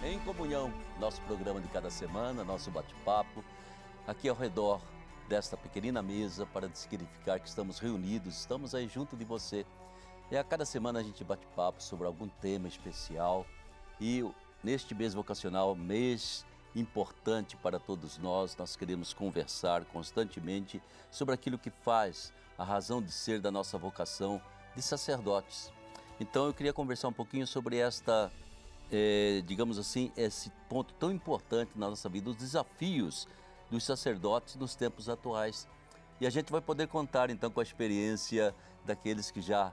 Em Comunhão, nosso programa de cada semana, nosso bate-papo, aqui ao redor desta pequenina mesa para significar que estamos reunidos, estamos aí junto de você. E a cada semana a gente bate papo sobre algum tema especial e neste mês vocacional, mês importante para todos nós queremos conversar constantemente sobre aquilo que faz a razão de ser da nossa vocação de sacerdotes. Então eu queria conversar um pouquinho sobre digamos assim, esse ponto tão importante na nossa vida, os desafios dos sacerdotes nos tempos atuais. E a gente vai poder contar então com a experiência daqueles que já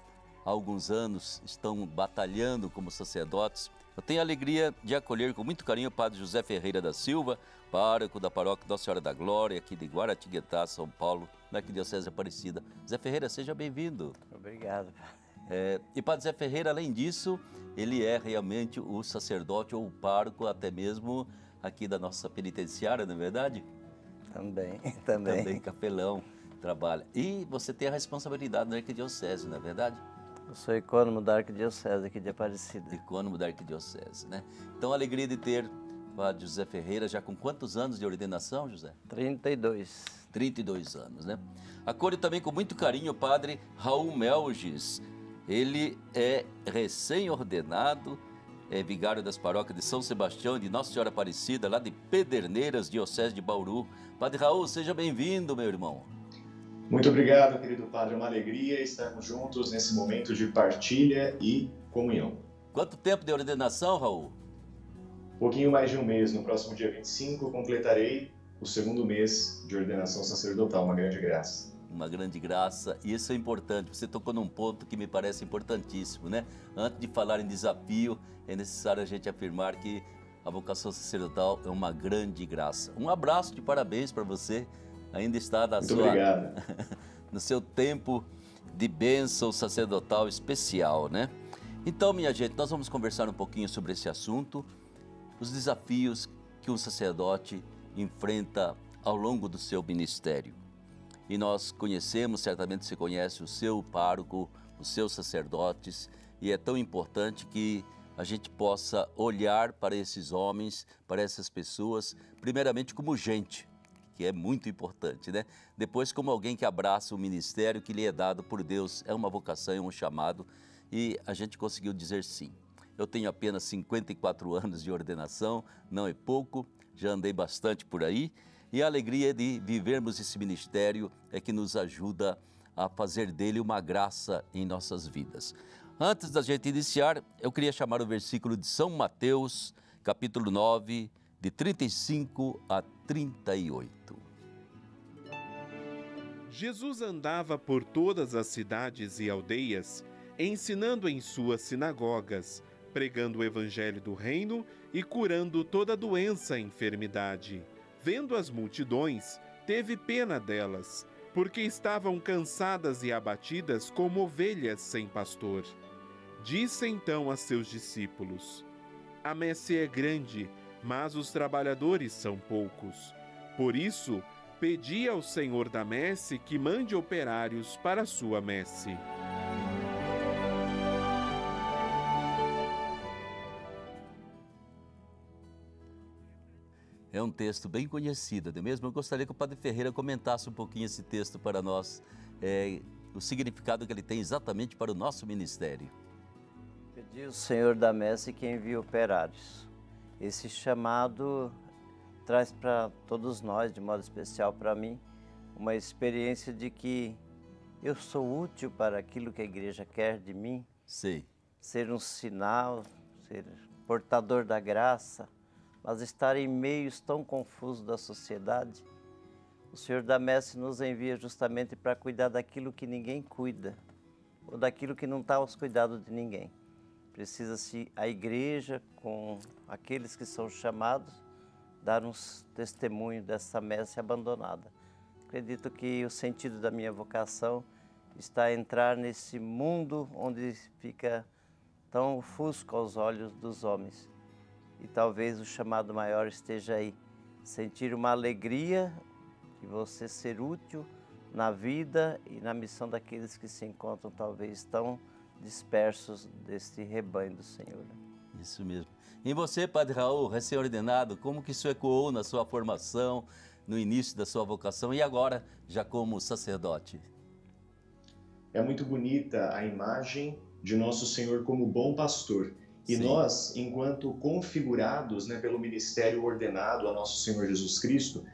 há alguns anos estão batalhando como sacerdotes. Eu tenho a alegria de acolher com muito carinho o Padre José Ferreira da Silva, pároco da paróquia Nossa Senhora da Glória, aqui de Guaratinguetá, São Paulo, na Arquidiocese Aparecida. Zé Ferreira, seja bem-vindo. Obrigado. E Padre Zé Ferreira, além disso, ele é realmente o sacerdote ou o pároco até mesmo aqui da nossa penitenciária, não é verdade? Também. Também capelão, trabalha. E você tem a responsabilidade da Arquidiocese, não é verdade? Eu sou ecônomo da Arquidiocese aqui de Aparecida. Ecônomo da Arquidiocese, né? Então, a alegria de ter o Padre José Ferreira, já com quantos anos de ordenação, José? 32. 32 anos, né? Acolho também com muito carinho o Padre Raul Melges. Ele é recém-ordenado, é vigário das paróquias de São Sebastião e de Nossa Senhora Aparecida, lá de Pederneiras, Diocese de Bauru. Padre Raul, seja bem-vindo, meu irmão. Muito obrigado, querido Padre. É uma alegria estarmos juntos nesse momento de partilha e comunhão. Quanto tempo de ordenação, Raul? Um pouquinho mais de um mês. No próximo dia 25, completarei o segundo mês de ordenação sacerdotal. Uma grande graça. Uma grande graça, e isso é importante. Você tocou num ponto que me parece importantíssimo, né? Antes de falar em desafio, é necessário a gente afirmar que a vocação sacerdotal é uma grande graça. Um abraço de parabéns para você, ainda está Muito obrigado. no seu tempo de bênção sacerdotal especial, né? Então, minha gente, nós vamos conversar um pouquinho sobre esse assunto, os desafios que um sacerdote enfrenta ao longo do seu ministério. E nós conhecemos, certamente você conhece o seu pároco, os seus sacerdotes, e é tão importante que a gente possa olhar para esses homens, para essas pessoas, primeiramente como gente, que é muito importante, né? Depois como alguém que abraça o ministério que lhe é dado por Deus, é uma vocação, é um chamado, e a gente conseguiu dizer sim. Eu tenho apenas 54 anos de ordenação, não é pouco, já andei bastante por aí, e a alegria de vivermos esse ministério é que nos ajuda a fazer dele uma graça em nossas vidas. Antes da gente iniciar, eu queria chamar o versículo de São Mateus, capítulo 9, de 35 a 38. Jesus andava por todas as cidades e aldeias, ensinando em suas sinagogas, pregando o evangelho do reino e curando toda doença e enfermidade. Vendo as multidões, teve pena delas, porque estavam cansadas e abatidas como ovelhas sem pastor. Disse então a seus discípulos: A messe é grande, mas os trabalhadores são poucos. Por isso, pedi ao Senhor da messe que mande operários para a sua messe. É um texto bem conhecido, não é mesmo? Eu gostaria que o Padre Ferreira comentasse um pouquinho esse texto para nós, o significado que ele tem exatamente para o nosso ministério. Pedi ao Senhor da messe que envie operários. Esse chamado traz para todos nós, de modo especial para mim, uma experiência de que eu sou útil para aquilo que a igreja quer de mim. Sim. Ser um sinal, ser portador da graça, mas estar em meios tão confusos da sociedade. O Senhor da messe nos envia justamente para cuidar daquilo que ninguém cuida, ou daquilo que não está aos cuidados de ninguém. Precisa-se a igreja, com aqueles que são chamados, dar um testemunho dessa messe abandonada. Acredito que o sentido da minha vocação está a entrar nesse mundo onde fica tão ofusco aos olhos dos homens. E talvez o chamado maior esteja aí, sentir uma alegria de você ser útil na vida e na missão daqueles que se encontram talvez tão dispersos desse rebanho do Senhor. Isso mesmo. E você, Padre Raul, recém-ordenado, como que isso ecoou na sua formação, no início da sua vocação e agora já como sacerdote? É muito bonita a imagem de Nosso Senhor como bom pastor. E Sim. nós, enquanto configurados, né, pelo ministério ordenado a Nosso Senhor Jesus Cristo,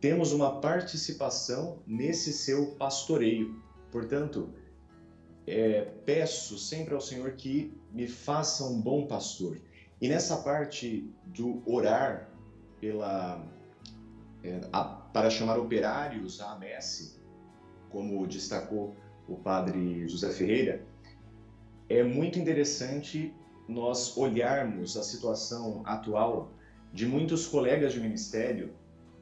temos uma participação nesse seu pastoreio. Portanto, peço sempre ao Senhor que me faça um bom pastor. E nessa parte do orar para chamar operários à messe, como destacou o padre José Ferreira, é muito interessante nós olharmos a situação atual de muitos colegas de ministério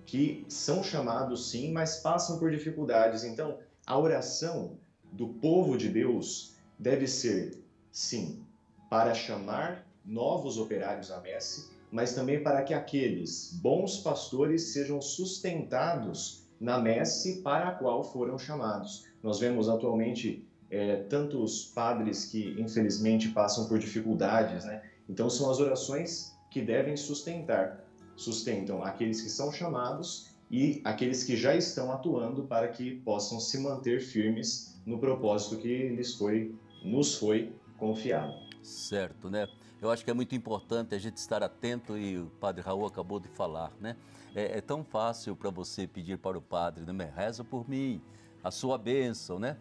que são chamados sim, mas passam por dificuldades. Então, a oração do povo de Deus deve ser, sim, para chamar novos operários à messe, mas também para que aqueles bons pastores sejam sustentados na messe para a qual foram chamados. Nós vemos atualmente tantos padres que infelizmente passam por dificuldades, né? Então são as orações que devem sustentam aqueles que são chamados e aqueles que já estão atuando para que possam se manter firmes no propósito que nos foi confiado. Certo, né? Eu acho que é muito importante a gente estar atento e o Padre Raul acabou de falar, né? É tão fácil para você pedir para o Padre, né? Reza por mim, a sua bênção, né?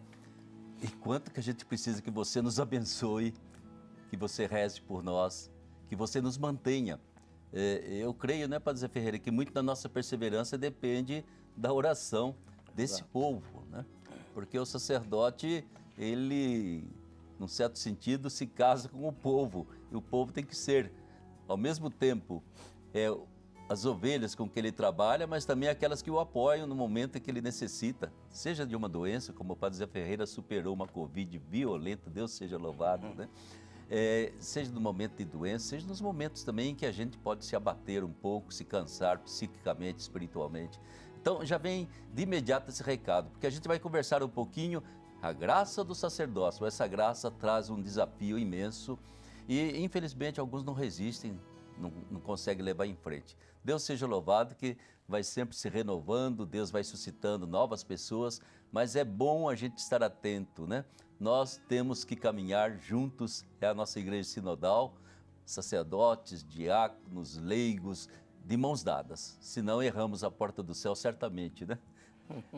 E quanto que a gente precisa que você nos abençoe, que você reze por nós, que você nos mantenha. Eu creio, né, Padre Zé Ferreira, que muito da nossa perseverança depende da oração desse povo, né? Porque o sacerdote, ele, num certo sentido, se casa com o povo. E o povo tem que ser, ao mesmo tempo, as ovelhas com que ele trabalha, mas também aquelas que o apoiam no momento em que ele necessita, seja de uma doença, como o Padre Zé Ferreira superou uma Covid violenta, Deus seja louvado, né? Seja no momento de doença, seja nos momentos também em que a gente pode se abater um pouco, se cansar psiquicamente, espiritualmente. Então já vem de imediato esse recado, porque a gente vai conversar um pouquinho a graça do sacerdócio. Essa graça traz um desafio imenso e infelizmente alguns não resistem, não conseguem levar em frente. Deus seja louvado que vai sempre se renovando, Deus vai suscitando novas pessoas, mas é bom a gente estar atento, né? Nós temos que caminhar juntos, é a nossa igreja sinodal, sacerdotes, diáconos, leigos, de mãos dadas, senão erramos a porta do céu certamente, né?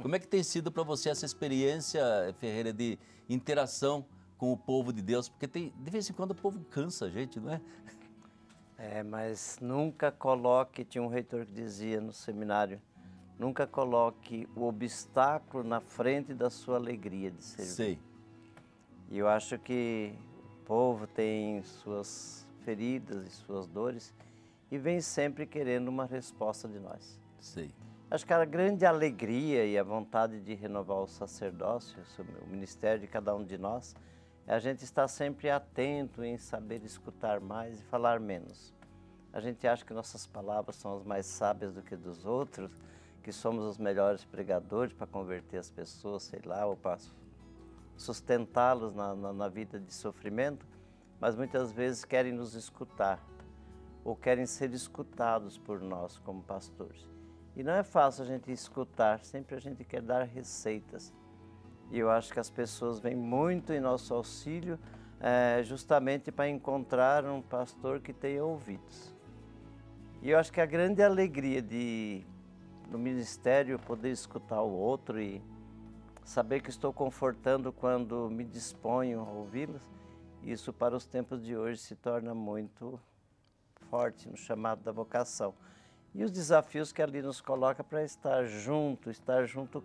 Como é que tem sido para você essa experiência, Ferreira, de interação com o povo de Deus? Porque de vez em quando o povo cansa a gente, não é? Mas nunca coloque, tinha um reitor que dizia no seminário, nunca coloque o obstáculo na frente da sua alegria de servir. Sei. E eu acho que o povo tem suas feridas e suas dores e vem sempre querendo uma resposta de nós. Sei. Acho que a grande alegria e a vontade de renovar o sacerdócio, o ministério de cada um de nós, é a gente estar sempre atento em saber escutar mais e falar menos. A gente acha que nossas palavras são as mais sábias do que dos outros, que somos os melhores pregadores para converter as pessoas, sei lá, ou para sustentá-los na vida de sofrimento, mas muitas vezes querem nos escutar ou querem ser escutados por nós como pastores. E não é fácil a gente escutar, sempre a gente quer dar receitas. E eu acho que as pessoas vêm muito em nosso auxílio justamente para encontrar um pastor que tenha ouvidos. E eu acho que a grande alegria no ministério poder escutar o outro e saber que estou confortando quando me disponho a ouvi-los, isso para os tempos de hoje se torna muito forte no chamado da vocação. E os desafios que ali nos coloca para estar junto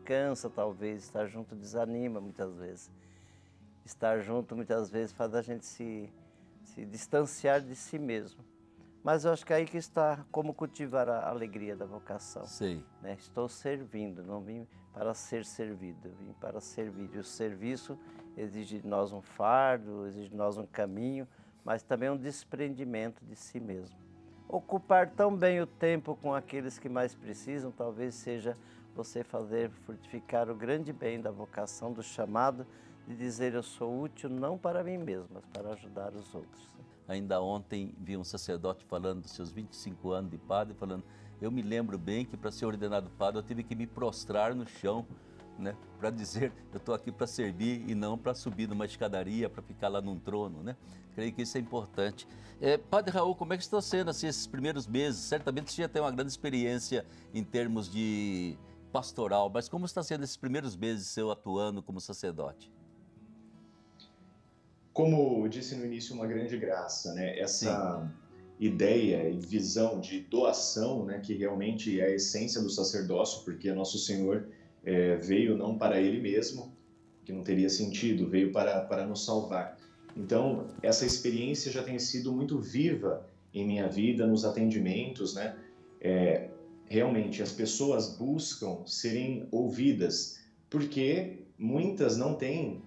cansa talvez, estar junto desanima muitas vezes. Estar junto muitas vezes faz a gente se distanciar de si mesmo. Mas eu acho que é aí que está como cultivar a alegria da vocação. Sei. Né? Estou servindo, não vim para ser servido, vim para servir. E o serviço exige de nós um fardo, exige de nós um caminho, mas também um desprendimento de si mesmo. Ocupar tão bem o tempo com aqueles que mais precisam, talvez seja você fazer frutificar o grande bem da vocação, do chamado, de dizer eu sou útil não para mim mesmo, mas para ajudar os outros. Ainda ontem vi um sacerdote falando dos seus 25 anos de padre, falando, eu me lembro bem que para ser ordenado padre eu tive que me prostrar no chão, né, para dizer, eu estou aqui para servir e não para subir numa escadaria, para ficar lá num trono, né? Creio que isso é importante. Padre Raul, como é que está sendo assim, esses primeiros meses? Certamente você já tem uma grande experiência em termos de pastoral, mas como está sendo esses primeiros meses seu atuando como sacerdote? Como eu disse no início, uma grande graça, né? Essa ideia e visão de doação, né, que realmente é a essência do sacerdócio, porque Nosso Senhor veio não para Ele mesmo, que não teria sentido, veio para nos salvar. Então, essa experiência já tem sido muito viva em minha vida, nos atendimentos, né? Realmente, as pessoas buscam serem ouvidas, porque muitas não têm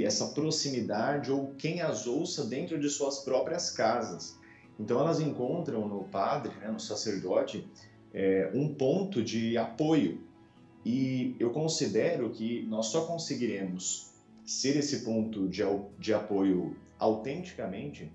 essa proximidade ou quem as ouça dentro de suas próprias casas. Então elas encontram no padre, né, no sacerdote, um ponto de apoio. E eu considero que nós só conseguiremos ser esse ponto de apoio autenticamente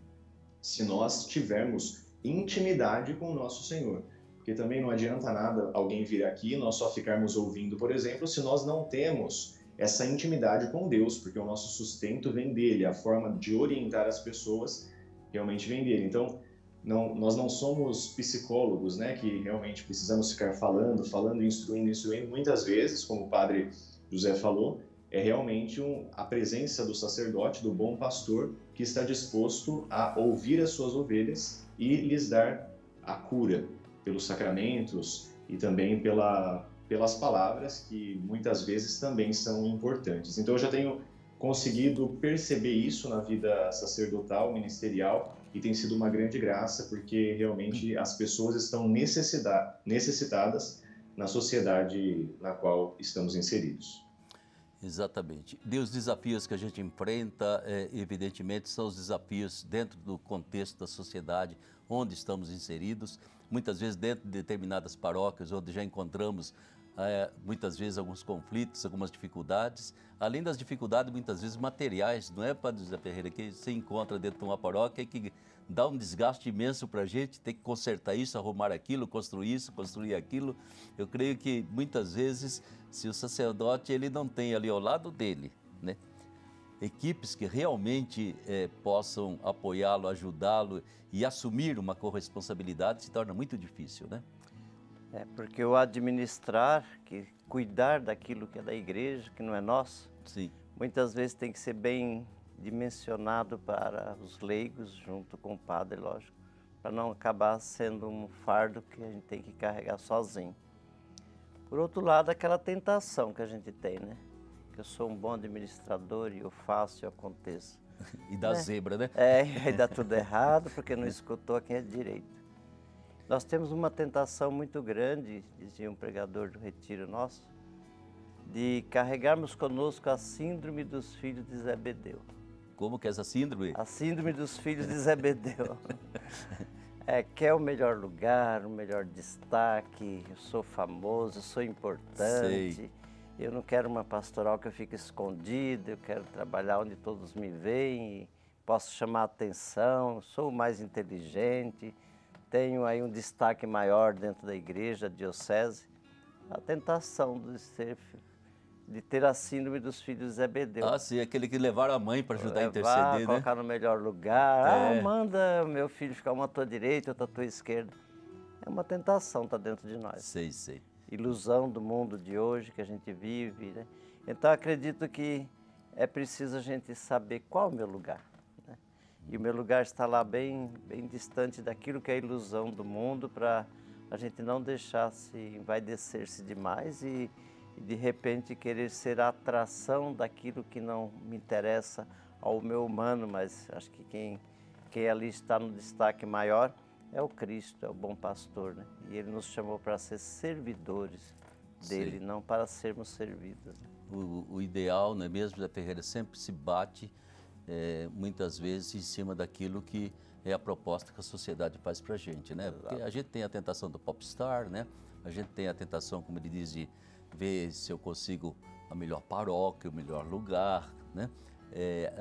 se nós tivermos intimidade com o nosso Senhor. Porque também não adianta nada alguém vir aqui e nós só ficarmos ouvindo, por exemplo, se nós não temos essa intimidade com Deus, porque o nosso sustento vem dele, a forma de orientar as pessoas realmente vem dele. Então, nós não somos psicólogos, né, que realmente precisamos ficar falando, instruindo. Muitas vezes, como o padre José falou, é realmente a presença do sacerdote, do bom pastor, que está disposto a ouvir as suas ovelhas e lhes dar a cura pelos sacramentos e também pelas palavras, que muitas vezes também são importantes. Então eu já tenho conseguido perceber isso na vida sacerdotal, ministerial, e tem sido uma grande graça, porque realmente as pessoas estão necessitadas na sociedade na qual estamos inseridos. Exatamente. E os desafios que a gente enfrenta, evidentemente, são os desafios dentro do contexto da sociedade onde estamos inseridos, muitas vezes dentro de determinadas paróquias, onde já encontramos muitas vezes alguns conflitos, algumas dificuldades, além das dificuldades muitas vezes materiais, não é, Padre José Ferreira, que se encontra dentro de uma paróquia que dá um desgaste imenso para a gente, tem que consertar isso, arrumar aquilo, construir isso, construir aquilo. Eu creio que muitas vezes, se o sacerdote ele não tem ali ao lado dele, né, equipes que realmente possam apoiá-lo, ajudá-lo e assumir uma corresponsabilidade, se torna muito difícil, né? Porque o administrar, cuidar daquilo que é da igreja, que não é nosso, Sim. Muitas vezes tem que ser bem dimensionado para os leigos, junto com o padre, lógico, para não acabar sendo um fardo que a gente tem que carregar sozinho. Por outro lado, aquela tentação que a gente tem, né? Que eu sou um bom administrador e eu faço e eu aconteço. E dá zebra, né? E aí dá tudo errado porque não escutou quem é direito. Nós temos uma tentação muito grande, dizia um pregador do retiro nosso, de carregarmos conosco a síndrome dos filhos de Zebedeu. Como que é essa síndrome? A síndrome dos filhos de Zebedeu. Quer o melhor lugar, o melhor destaque, eu sou famoso, eu sou importante. Sei. Eu não quero uma pastoral que eu fique escondido, eu quero trabalhar onde todos me veem, e posso chamar a atenção, sou o mais inteligente, tenho aí um destaque maior dentro da igreja, da diocese. A tentação de ter a síndrome dos filhos de Zebedeu. Ah, sim, aquele que levaram a mãe para ajudar a Levar, interceder, né? colocar no melhor lugar. Manda meu filho ficar uma à tua direita, outra à tua esquerda. É uma tentação, está dentro de nós. Sei. Ilusão do mundo de hoje que a gente vive, né? Então acredito que é preciso a gente saber qual é o meu lugar, né? E o meu lugar está lá bem distante daquilo que é a ilusão do mundo, para a gente não deixar se envaidecer-se demais e de repente querer ser a atração daquilo que não me interessa ao meu humano, mas acho que quem ali está no destaque maior é o Cristo, é o bom pastor, né? E ele nos chamou para ser servidores dele, não para sermos servidos. O ideal, não é mesmo, José Ferreira, sempre se bate muitas vezes em cima daquilo que é a proposta que a sociedade faz para a gente, né? Exato. Porque a gente tem a tentação do popstar, né? A gente tem a tentação, como ele diz, de ver se eu consigo a melhor paróquia, o melhor lugar, né?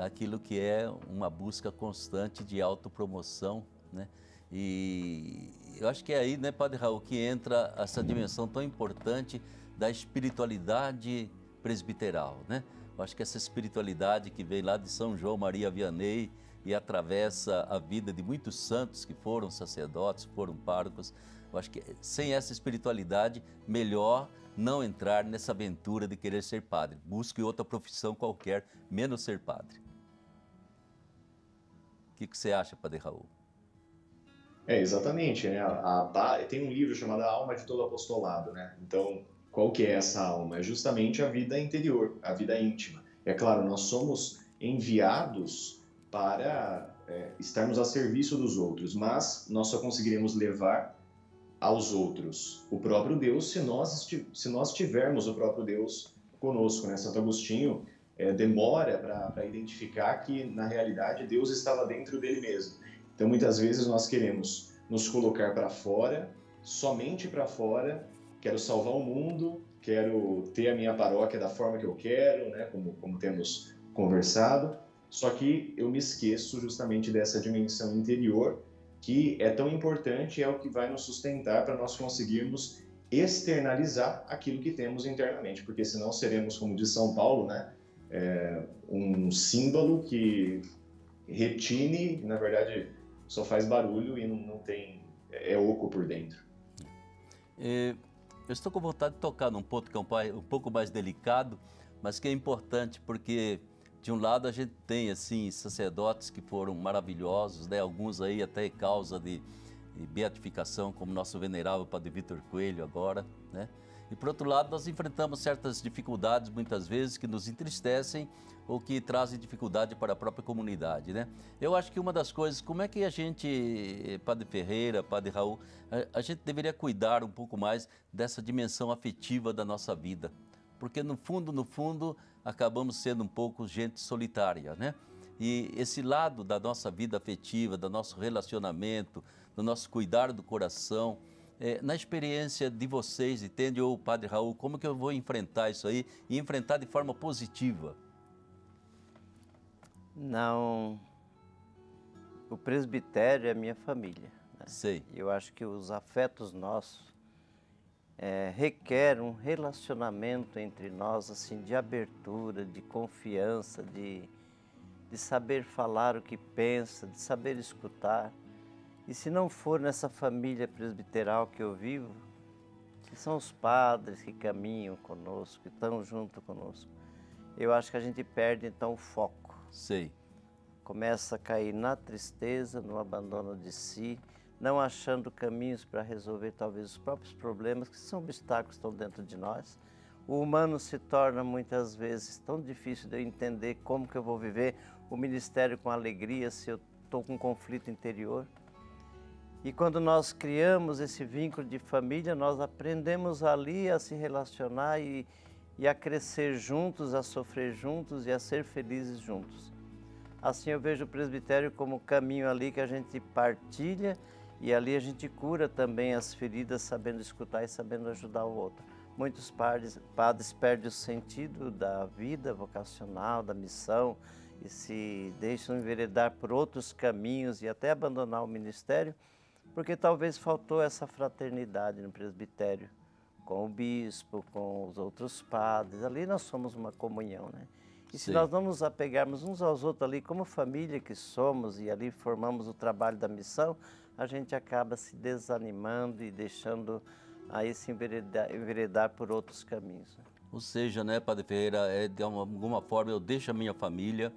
aquilo que é uma busca constante de autopromoção, né? E eu acho que é aí, né, Padre Raul, que entra essa dimensão tão importante da espiritualidade presbiteral, né? Eu acho que essa espiritualidade que vem lá de São João Maria Vianney e atravessa a vida de muitos santos que foram sacerdotes, foram párocos. Eu acho que sem essa espiritualidade, melhor não entrar nessa aventura de querer ser padre. Busque outra profissão qualquer, menos ser padre. O que você acha, Padre Raul? Exatamente, né? Tem um livro chamado A Alma de Todo Apostolado, né? Então, qual que é essa alma? É justamente a vida interior, a vida íntima. É claro, nós somos enviados para estarmos a serviço dos outros, mas nós só conseguiremos levar aos outros o próprio Deus se nós tivermos o próprio Deus conosco, né? Santo Agostinho demora para identificar que, na realidade, Deus estava dentro dele mesmo. Então, muitas vezes nós queremos nos colocar para fora, somente para fora, quero salvar o mundo, quero ter a minha paróquia da forma que eu quero, né? Como temos conversado, só que eu me esqueço justamente dessa dimensão interior, que é tão importante, é o que vai nos sustentar para nós conseguirmos externalizar aquilo que temos internamente, porque senão seremos, como diz São Paulo, né? Um símbolo que retine, na verdade, só faz barulho e não tem, é oco por dentro. Eu estou com vontade de tocar num ponto que é um pouco mais delicado, mas que é importante porque, de um lado, a gente tem assim sacerdotes que foram maravilhosos, né? Alguns aí até causa de beatificação, como nosso venerável Padre Vítor Coelho agora, né? E por outro lado, nós enfrentamos certas dificuldades, muitas vezes, que nos entristecem ou que trazem dificuldade para a própria comunidade, né? Eu acho que uma das coisas, como é que a gente, Padre Ferreira, Padre Raul, a gente deveria cuidar um pouco mais dessa dimensão afetiva da nossa vida, porque no fundo, acabamos sendo um pouco gente solitária, né? E esse lado da nossa vida afetiva, do nosso relacionamento, do nosso cuidar do coração, na experiência de vocês, entende, ou Padre Raul, como que eu vou enfrentar isso aí e enfrentar de forma positiva? Não, o presbitério é minha família, né? Sei. Eu acho que os afetos nossos requerem um relacionamento entre nós, assim, de abertura, de confiança, de saber falar o que pensa, de saber escutar. E se não for nessa família presbiteral que eu vivo, que são os padres que caminham conosco, que estão junto conosco, eu acho que a gente perde então o foco. Sei. Começa a cair na tristeza, no abandono de si, não achando caminhos para resolver talvez os próprios problemas, que são obstáculos que estão dentro de nós. O humano se torna muitas vezes tão difícil de eu entender como que eu vou viver o ministério com alegria se eu estou com um conflito interior. E quando nós criamos esse vínculo de família, nós aprendemos ali a se relacionar e a crescer juntos, a sofrer juntos e a ser felizes juntos. Assim eu vejo o presbitério como caminho ali que a gente partilha e ali a gente cura também as feridas, sabendo escutar e sabendo ajudar o outro. Muitos padres perdem o sentido da vida vocacional, da missão, e se deixam enveredar por outros caminhos e até abandonar o ministério, porque talvez faltou essa fraternidade no presbitério, com o bispo, com os outros padres. Ali nós somos uma comunhão, né? E se nós não nos apegarmos uns aos outros ali, como família que somos, e ali formamos o trabalho da missão, a gente acaba se desanimando e deixando aí se enveredar por outros caminhos. Ou seja, né, Padre Ferreira, de alguma forma eu deixo a minha família,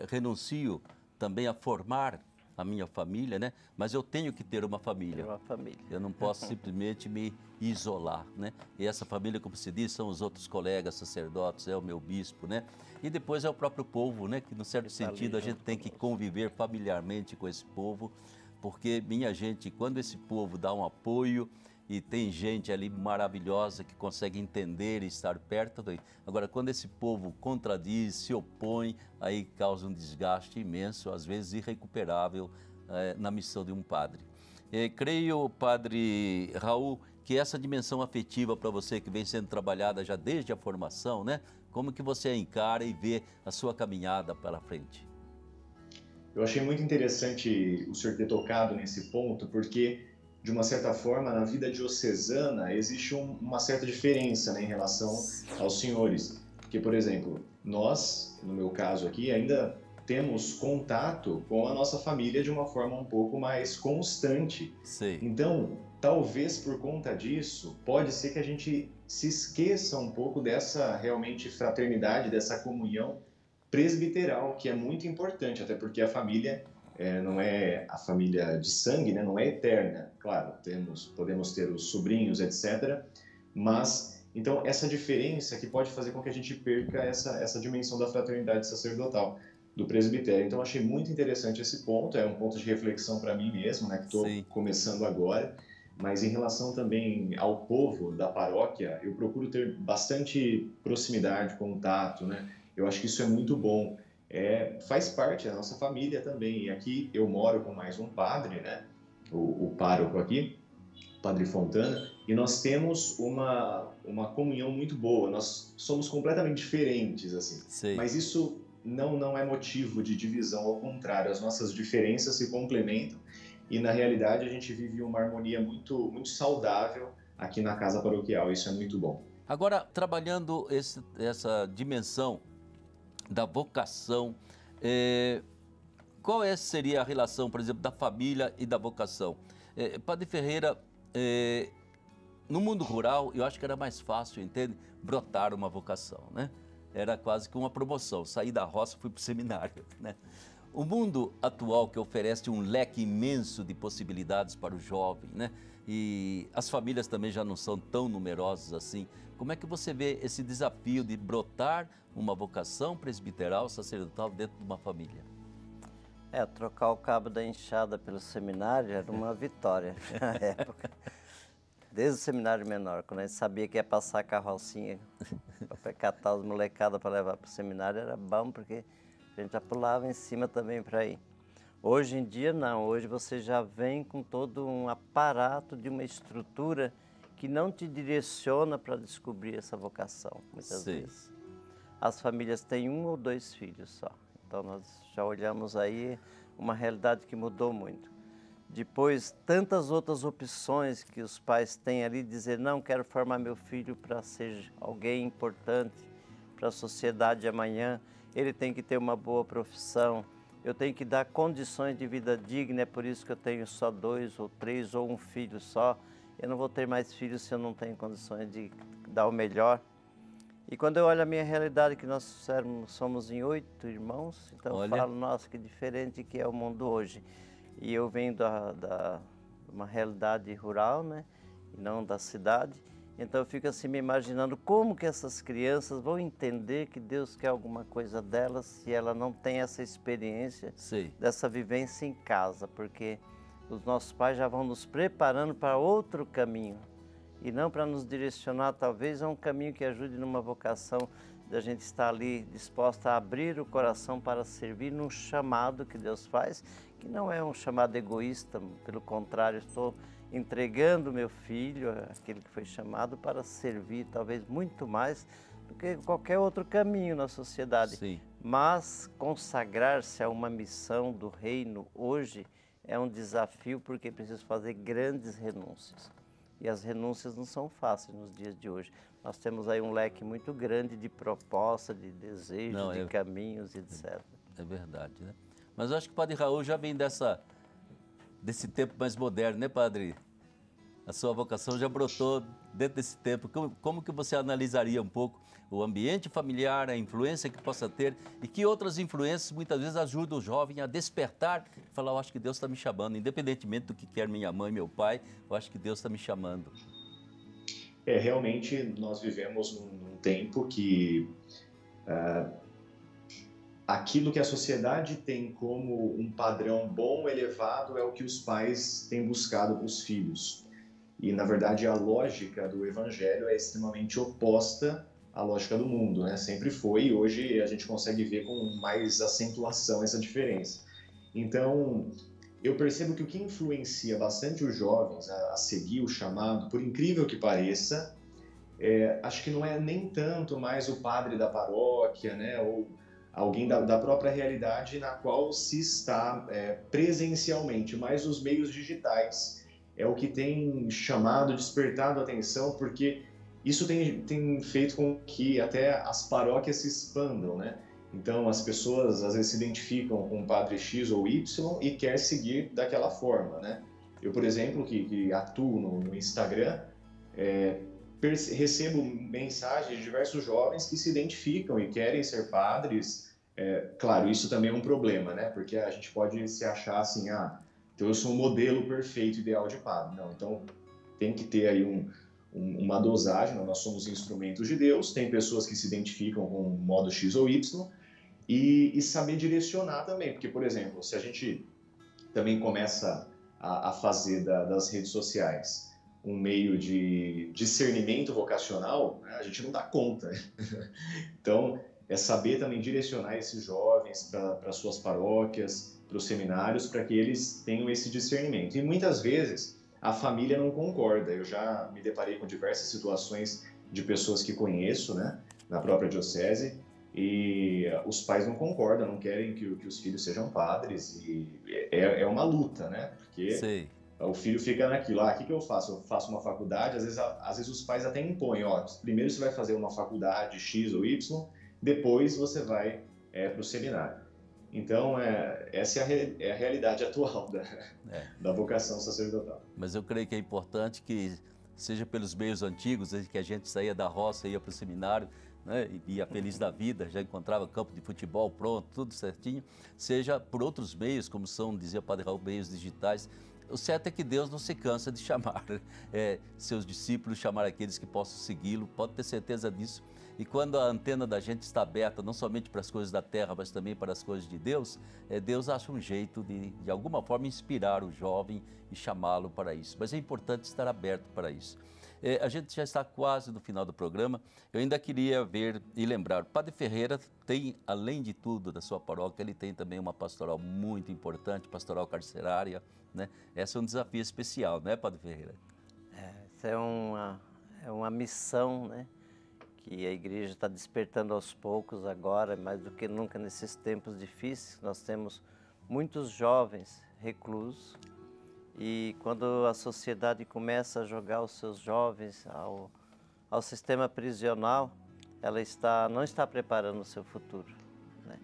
renuncio também a formar a minha família, né? Mas eu tenho que ter uma família. Uma família. Eu não posso simplesmente me isolar, né? E essa família, como se diz, são os outros colegas sacerdotes, é o meu bispo, né? E depois é o próprio povo, né? Que, no certo sentido, a gente tem que conviver familiarmente com esse povo, porque, minha gente, quando esse povo dá um apoio e tem gente ali maravilhosa que consegue entender e estar perto. Agora, quando esse povo contradiz, se opõe, aí causa um desgaste imenso, às vezes irrecuperável, na missão de um padre. Creio, Padre Raul, que essa dimensão afetiva para você que vem sendo trabalhada já desde a formação, né? Como que você encara e vê a sua caminhada pela frente? Eu achei muito interessante o senhor ter tocado nesse ponto, porque, de uma certa forma, na vida diocesana existe uma certa diferença, né, em relação aos senhores. Porque, por exemplo, nós, no meu caso aqui, ainda temos contato com a nossa família de uma forma um pouco mais constante. Sim. Então, talvez por conta disso, pode ser que a gente se esqueça um pouco dessa realmente fraternidade, dessa comunhão presbiteral, que é muito importante, até porque a família não é a família de sangue, né? Não é eterna. Claro, podemos ter os sobrinhos, etc. Mas, então, essa diferença que pode fazer com que a gente perca essa dimensão da fraternidade sacerdotal, do presbitério. Então, achei muito interessante esse ponto, é um ponto de reflexão para mim mesmo, né? Que estou começando agora. Mas em relação também ao povo da paróquia, eu procuro ter bastante proximidade, contato, né? Eu acho que isso é muito bom. Faz parte da nossa família também. E aqui eu moro com mais um padre, né? O pároco aqui, Padre Fontana, e nós temos uma comunhão muito boa. Nós somos completamente diferentes, assim. Sim. Mas isso não é motivo de divisão, ao contrário, as nossas diferenças se complementam e, na realidade, a gente vive uma harmonia muito, muito saudável aqui na casa paroquial. Isso é muito bom. Agora, trabalhando essa dimensão da vocação, qual seria a relação, por exemplo, da família e da vocação? Padre Ferreira, no mundo rural, eu acho que era mais fácil, entende? Brotar uma vocação, né? Era quase que uma promoção. Saí da roça, fui para o seminário, né? O mundo atual, que oferece um leque imenso de possibilidades para o jovem, né? E as famílias também já não são tão numerosas assim. Como é que você vê esse desafio de brotar uma vocação presbiteral, sacerdotal dentro de uma família? Trocar o cabo da enxada pelo seminário era uma vitória na época. Desde o seminário menor, quando a gente sabia que ia passar a carrocinha para catar os molecadas para levar para o seminário, era bom, porque a gente já pulava em cima também para ir. Hoje em dia não, hoje você já vem com todo um aparato de uma estrutura que não te direciona para descobrir essa vocação, muitas vezes. As famílias têm 1 ou 2 filhos só, então nós já olhamos aí uma realidade que mudou muito. Depois, tantas outras opções que os pais têm ali, dizer, não, quero formar meu filho para ser alguém importante para a sociedade de amanhã, ele tem que ter uma boa profissão, eu tenho que dar condições de vida digna, é por isso que eu tenho só 2 ou 3 ou um filho só, eu não vou ter mais filhos se eu não tenho condições de dar o melhor. E quando eu olho a minha realidade, que nós somos em 8 irmãos, então eu falo, nossa, que diferente que é o mundo hoje. E eu venho de uma realidade rural, né, e não da cidade. Então eu fico assim me imaginando como que essas crianças vão entender que Deus quer alguma coisa delas se ela não tem essa experiência dessa vivência em casa, porque os nossos pais já vão nos preparando para outro caminho e não para nos direcionar talvez a um caminho que ajude numa vocação da gente estar ali disposta a abrir o coração para servir num chamado que Deus faz, que não é um chamado egoísta, pelo contrário, estou entregando meu filho, aquele que foi chamado, para servir talvez muito mais do que qualquer outro caminho na sociedade. Sim. Mas consagrar-se a uma missão do reino hoje é um desafio, porque preciso fazer grandes renúncias. E as renúncias não são fáceis nos dias de hoje. Nós temos aí um leque muito grande de propostas, de desejos, de caminhos, etc. É verdade, né? Mas eu acho que o Padre Raul já vem desse tempo mais moderno, né, Padre? A sua vocação já brotou dentro desse tempo. Como que você analisaria um pouco o ambiente familiar, a influência que possa ter e que outras influências muitas vezes ajudam o jovem a despertar e falar, eu acho que Deus está me chamando, independentemente do que quer minha mãe, meu pai, eu acho que Deus está me chamando. Realmente nós vivemos num tempo que aquilo que a sociedade tem como um padrão bom, elevado, é o que os pais têm buscado para os filhos. E, na verdade, a lógica do Evangelho é extremamente oposta à lógica do mundo, né? Sempre foi, e hoje a gente consegue ver com mais acentuação essa diferença. Então, eu percebo que o que influencia bastante os jovens a seguir o chamado, por incrível que pareça, acho que não é nem tanto mais o padre da paróquia, né, ou alguém da própria realidade na qual se está presencialmente, mas os meios digitais é o que tem chamado, despertado a atenção, porque isso tem feito com que até as paróquias se expandam, né? Então, as pessoas às vezes se identificam com o padre X ou Y e quer seguir daquela forma, né? Eu, por exemplo, que atuo no Instagram, recebo mensagens de diversos jovens que se identificam e querem ser padres. Claro, isso também é um problema, né? Porque a gente pode se achar assim, então eu sou um modelo perfeito, ideal de padre. Não, então tem que ter aí uma dosagem, nós somos instrumentos de Deus, tem pessoas que se identificam com o modo X ou Y, e saber direcionar também, porque, por exemplo, se a gente também começa a fazer das redes sociais um meio de discernimento vocacional, né, a gente não dá conta. Então, é saber também direcionar esses jovens para suas paróquias, para os seminários, para que eles tenham esse discernimento. E muitas vezes a família não concorda. Eu já me deparei com diversas situações de pessoas que conheço, né, na própria diocese, e os pais não concordam, não querem que os filhos sejam padres, e é uma luta, né? Porque Sei. o filho fica naquilo, o que eu faço? Eu faço uma faculdade, às vezes os pais até impõem, primeiro você vai fazer uma faculdade X ou Y, depois você vai para o seminário. Então, essa é a realidade atual da vocação sacerdotal. Mas eu creio que é importante que seja pelos meios antigos, que a gente saía da roça, ia para o seminário, né, e ia feliz da vida, já encontrava campo de futebol pronto, tudo certinho, seja por outros meios, como são, dizia o Padre Raul, meios digitais. O certo é que Deus não se cansa de chamar seus discípulos, chamar aqueles que possam segui-lo, pode ter certeza disso. E quando a antena da gente está aberta, não somente para as coisas da terra, mas também para as coisas de Deus, Deus acha um jeito de alguma forma, inspirar o jovem e chamá-lo para isso. Mas é importante estar aberto para isso. A gente já está quase no final do programa. Eu ainda queria ver e lembrar, o Padre Ferreira tem, além de tudo, da sua paróquia, ele tem também uma pastoral muito importante, pastoral carcerária, né? Esse é um desafio especial, né, Padre Ferreira? Essa é uma missão, né, que a igreja está despertando aos poucos agora, mais do que nunca nesses tempos difíceis. Nós temos muitos jovens reclusos, e quando a sociedade começa a jogar os seus jovens ao sistema prisional, ela não está preparando o seu futuro, né?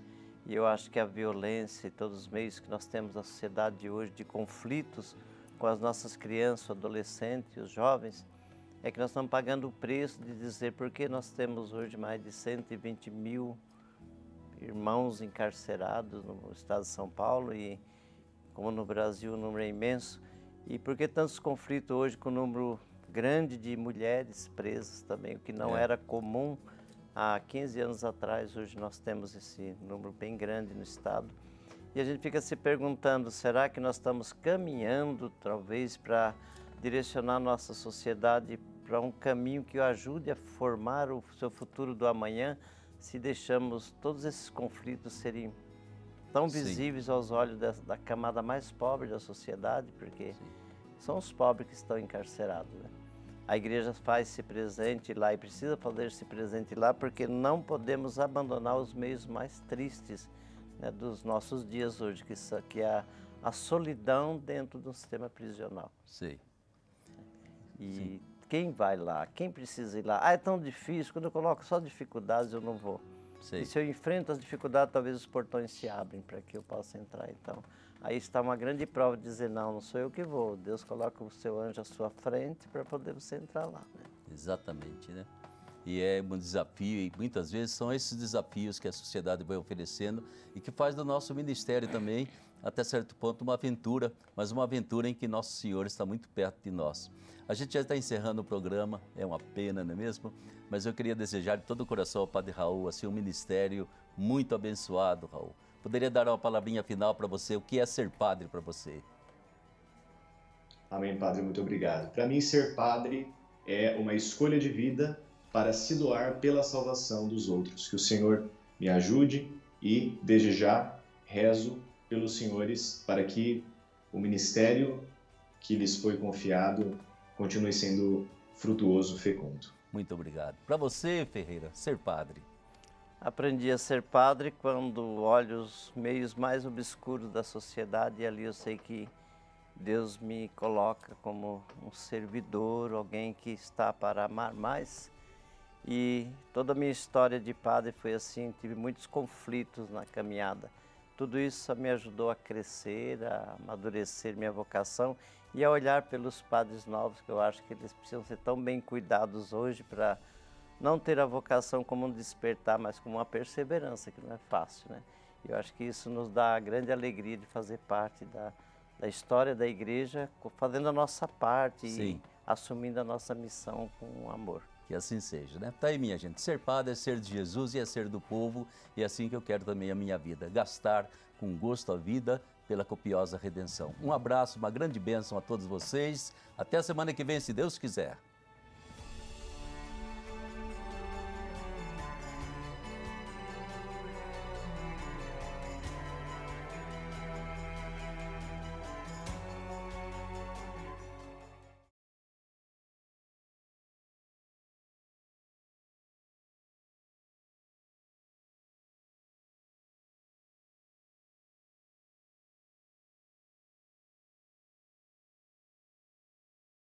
E eu acho que a violência e todos os meios que nós temos na sociedade de hoje, de conflitos com as nossas crianças, adolescentes, os jovens, é que nós estamos pagando o preço de dizer por que nós temos hoje mais de 120 mil irmãos encarcerados no estado de São Paulo, e como no Brasil o número é imenso, e por que tantos conflitos hoje com o número grande de mulheres presas também, o que não era comum há 15 anos atrás. Hoje nós temos esse número bem grande no estado, e a gente fica se perguntando, será que nós estamos caminhando talvez para direcionar nossa sociedade para um caminho que o ajude a formar o seu futuro do amanhã, se deixamos todos esses conflitos serem tão visíveis aos olhos da camada mais pobre da sociedade, porque são os pobres que estão encarcerados, né? A igreja faz-se presente lá e precisa fazer-se presente lá, porque não podemos abandonar os meios mais tristes, né, dos nossos dias hoje, que é a solidão dentro do sistema prisional. Sim. E quem vai lá? Quem precisa ir lá? É tão difícil, quando eu coloco só dificuldades eu não vou. Sim. E se eu enfrento as dificuldades, talvez os portões se abrem para que eu possa entrar. Então, aí está uma grande prova de dizer, não sou eu que vou. Deus coloca o seu anjo à sua frente para poder você entrar lá, né? Exatamente, né? E é um desafio, e muitas vezes são esses desafios que a sociedade vai oferecendo e que faz do nosso ministério também, até certo ponto, uma aventura, mas uma aventura em que Nosso Senhor está muito perto de nós. A gente já está encerrando o programa, é uma pena, não é mesmo? Mas eu queria desejar de todo o coração ao Padre Raul, assim, um ministério muito abençoado, Raul. Poderia dar uma palavrinha final para você, o que é ser padre para você? Amém, Padre, muito obrigado. Para mim, ser padre é uma escolha de vida para se doar pela salvação dos outros. Que o Senhor me ajude e, desde já, rezo pelos senhores para que o ministério que lhes foi confiado continue sendo frutuoso, fecundo. Muito obrigado. Para você, Ferreira, ser padre. Aprendi a ser padre quando olho os meios mais obscuros da sociedade e ali eu sei que Deus me coloca como um servidor, alguém que está para amar mais. E toda a minha história de padre foi assim, tive muitos conflitos na caminhada. Tudo isso me ajudou a crescer, a amadurecer minha vocação e a olhar pelos padres novos, que eu acho que eles precisam ser tão bem cuidados hoje para não ter a vocação como um despertar, mas como uma perseverança, que não é fácil, né? E eu acho que isso nos dá a grande alegria de fazer parte da história da igreja, fazendo a nossa parte Sim. e assumindo a nossa missão com amor. Que assim seja, né? Tá aí, minha gente. Ser padre é ser de Jesus e é ser do povo. E é assim que eu quero também a minha vida. Gastar com gosto a vida pela copiosa redenção. Um abraço, uma grande bênção a todos vocês. Até a semana que vem, se Deus quiser.